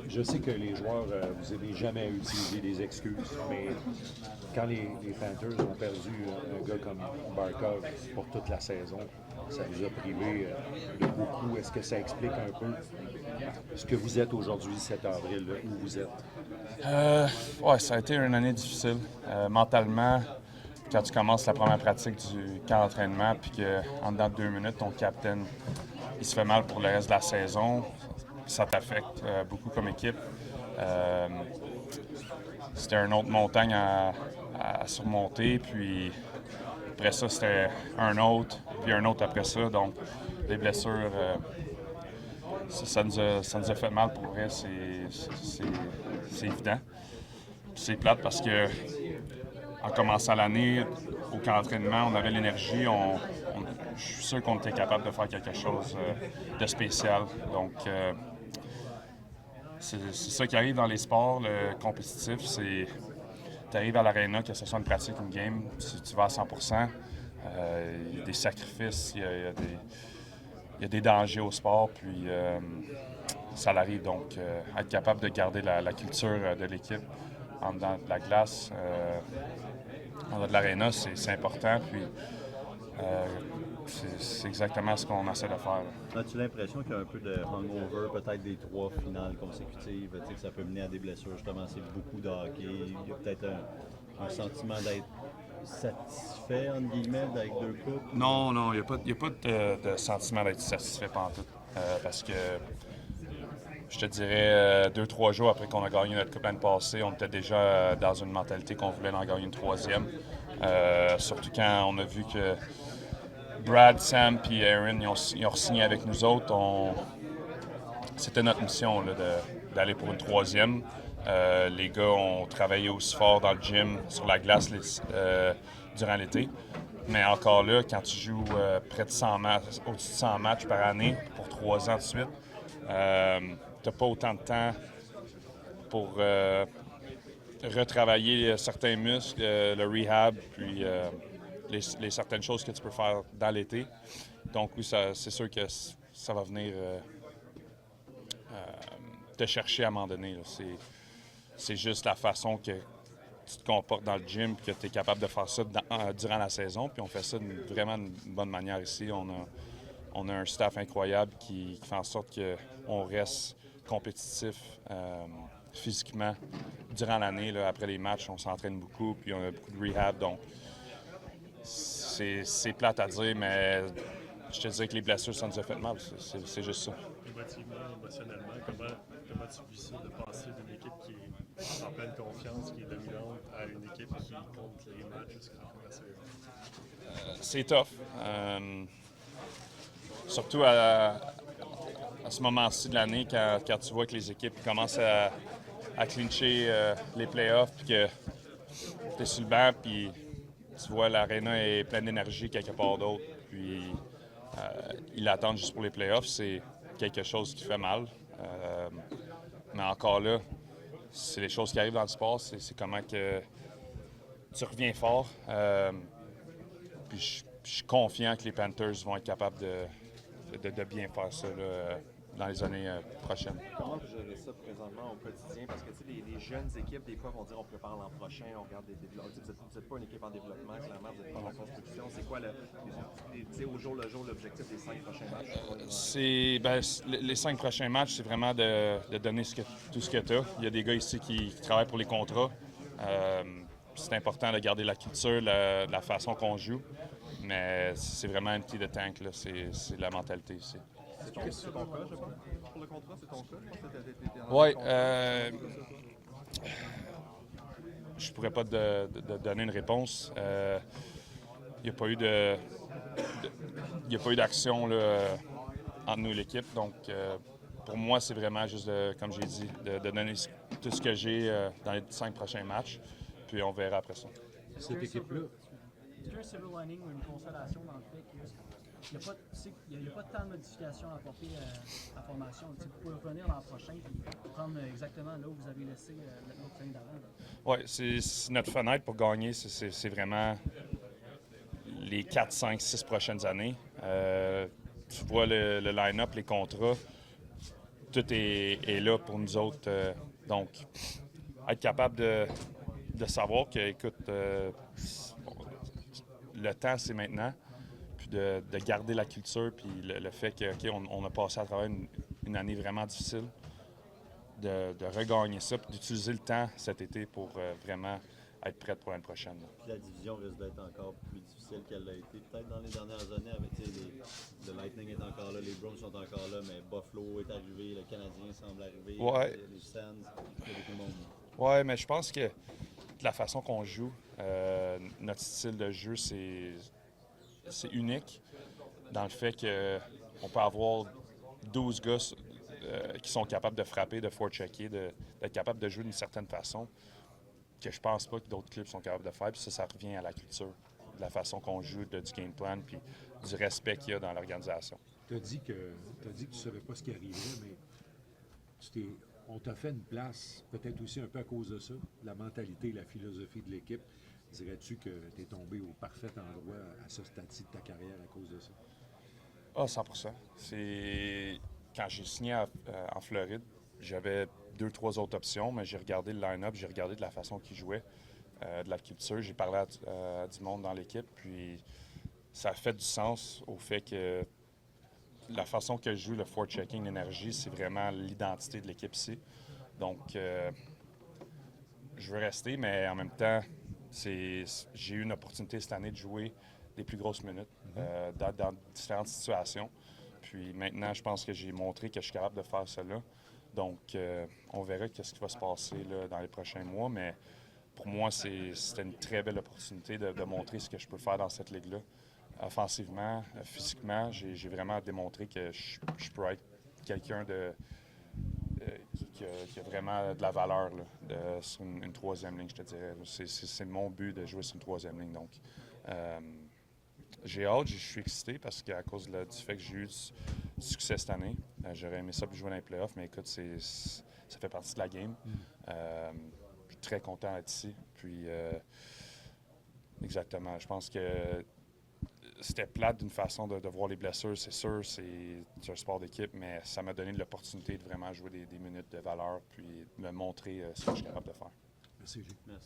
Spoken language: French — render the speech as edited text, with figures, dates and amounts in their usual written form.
Je sais que les joueurs, vous n'avez jamais utilisé des excuses, mais quand les Panthers ont perdu un gars comme Barkov pour toute la saison, ça vous a privé de beaucoup. Est-ce que ça explique un peu ce que vous êtes aujourd'hui, 7 avril, là, où vous êtes? Ouais, ça a été une année difficile. Mentalement, quand tu commences la première pratique du camp d'entraînement, puis qu'en dedans de 2 minutes, ton capitaine il se fait mal pour le reste de la saison, ça t'affecte beaucoup comme équipe. C'était une autre montagne à surmonter, puis après ça, c'était un autre, puis un autre après ça. Donc, les blessures, ça nous a fait mal pour vrai, c'est évident. Puis c'est plate parce que en commençant l'année, au camp d'entraînement, on avait l'énergie, je suis sûr qu'on était capable de faire quelque chose de spécial. Donc, c'est ça qui arrive dans les sports, le compétitif, c'est tu arrives à l'aréna, que ce soit une pratique, une game, tu vas à 100%. Il y a des sacrifices, il y a des dangers au sport, puis ça l'arrive. Donc, être capable de garder la culture de l'équipe en dedans de la glace, en dedans de l'aréna, c'est important. Puis, c'est exactement ce qu'on essaie de faire. As-tu l'impression qu'il y a un peu de hangover, peut-être des 3 finales consécutives, que ça peut mener à des blessures? Justement, c'est beaucoup de hockey. Il y a peut-être un sentiment d'être satisfait, entre guillemets, avec 2 coupes? Non, il n'y a pas de sentiment d'être satisfait pendant tout. Parce que je te dirais, 2-3 jours après qu'on a gagné notre coupe l'année passée, on était déjà dans une mentalité qu'on voulait en gagner une troisième. Surtout quand on a vu que Brad, Sam et Aaron ils ont signé avec nous autres. C'était notre mission là, d'aller pour une troisième. Les gars ont travaillé aussi fort dans le gym, sur la glace durant l'été. Mais encore là, quand tu joues près de 100 matchs, au-dessus de 100 matchs par année pour 3 ans de suite, tu n'as pas autant de temps pour retravailler certains muscles, le rehab, puis les certaines choses que tu peux faire dans l'été. Donc oui, c'est sûr que ça va venir te chercher à un moment donné. C'est juste la façon que tu te comportes dans le gym et que tu es capable de faire ça durant la saison. Puis on fait ça vraiment d'une bonne manière ici. On a un staff incroyable qui fait en sorte qu'on reste compétitif physiquement durant l'année. Là, après les matchs, on s'entraîne beaucoup, puis on a beaucoup de rehab. Donc, c'est plate à dire, mais je te dirais que les blessures, ça nous a fait mal. C'est juste ça. Émotivement, émotionnellement, comment tu vis ça de passer d'une équipe qui est en pleine confiance, qui est dominante, à une équipe qui compte les matchs jusqu'à la fin de la saison? C'est tough. Surtout à ce moment-ci de l'année, quand tu vois que les équipes commencent à clincher les playoffs, puis que tu es sur le banc, puis tu vois l'aréna est pleine d'énergie quelque part d'autre, puis ils attendent juste pour les playoffs, c'est quelque chose qui fait mal. Mais encore là, c'est les choses qui arrivent dans le sport, c'est comment que tu reviens fort. Puis je suis confiant que les Panthers vont être capables de bien faire ça là, dans les années prochaines. Comment vous gérez ça présentement au quotidien? Parce que les jeunes équipes, des fois, vont dire on prépare l'an prochain, on regarde des développements. Vous n'êtes pas une équipe en développement, clairement, vous n'êtes pas en construction. C'est quoi, au jour le jour, l'objectif des 5 prochains matchs? Les 5 prochains matchs, c'est vraiment de donner tout ce que tu as. Il y a des gars ici qui travaillent pour les contrats. C'est important de garder la culture, la façon qu'on joue. Mais c'est vraiment un petit de tank, là. C'est la mentalité ici. C'est ton cas, je pense, pour le contrat? C'est ton cas? Oui. Je pourrais pas te donner une réponse. Il n'y a pas eu d'action là, entre nous et l'équipe. Donc, pour moi, c'est vraiment juste, comme j'ai dit, de donner tout ce que j'ai dans les 5 prochains matchs. Puis on verra après ça. Cette équipe-là, Est-ce qu'il y a un silver lining ou une consolation dans le fait qu'il n'y a pas tant de modifications à apporter à la formation? Vous pouvez revenir l'an prochain et prendre exactement là où vous avez laissé l'autre année d'avant. Oui, c'est notre fenêtre pour gagner. C'est vraiment les 4, 5, 6 prochaines années. Tu vois le line-up, les contrats. tout est là pour nous autres. Donc, être capable de savoir que, écoute, le temps, c'est maintenant. Puis de garder la culture, puis le fait qu'on a passé à travers une année vraiment difficile, de regagner ça, puis d'utiliser le temps cet été pour vraiment être prête pour l'année prochaine. Là. Puis la division risque d'être encore plus difficile qu'elle l'a été peut-être dans les dernières années. Avec, le Lightning est encore là, les Browns sont encore là, mais Buffalo est arrivé, le Canadien semble arriver, Ouais. les Sands, il y a beaucoup de monde. Ouais, mais je pense que de la façon qu'on joue, notre style de jeu, c'est unique dans le fait qu'on peut avoir 12 gars qui sont capables de frapper, de forechecker, d'être capables de jouer d'une certaine façon que je pense pas que d'autres clubs sont capables de faire. Puis ça revient à la culture, de la façon qu'on joue, du game plan, puis du respect qu'il y a dans l'organisation. Tu as dit que tu ne savais pas ce qui arriverait, mais on t'a fait une place, peut-être aussi un peu à cause de ça, la mentalité, la philosophie de l'équipe. Dirais-tu que tu es tombé au parfait endroit à ce stade-ci de ta carrière à cause de ça? Ah, 100%. C'est... Quand j'ai signé en Floride, j'avais 2-3 autres options, mais j'ai regardé le line-up, j'ai regardé de la façon qu'ils jouaient, de la culture. J'ai parlé à du monde dans l'équipe, puis ça a fait du sens au fait que la façon que je joue le forechecking, l'énergie, c'est vraiment l'identité de l'équipe ici. Donc, je veux rester, mais en même temps, j'ai eu une opportunité cette année de jouer des plus grosses minutes dans différentes situations. Puis maintenant, je pense que j'ai montré que je suis capable de faire cela. Donc, on verra ce qui va se passer là, dans les prochains mois, mais pour moi, c'était une très belle opportunité de montrer ce que je peux faire dans cette ligue-là. Offensivement, physiquement, j'ai vraiment démontré que je peux être quelqu'un qui a vraiment de la valeur là, sur une troisième ligne, je te dirais. C'est mon but de jouer sur une troisième ligne. Donc, j'ai hâte, je suis excité parce qu'à cause du fait que j'ai eu du succès cette année, j'aurais aimé ça pour jouer dans les playoffs, mais écoute, ça fait partie de la game. Je suis très content d'être ici. Puis, exactement, je pense que c'était plate d'une façon de voir les blessures, c'est sûr, c'est un sport d'équipe, mais ça m'a donné l'opportunité de vraiment jouer des minutes de valeur puis me montrer ce que je suis capable de faire. Merci, Gilles. Merci.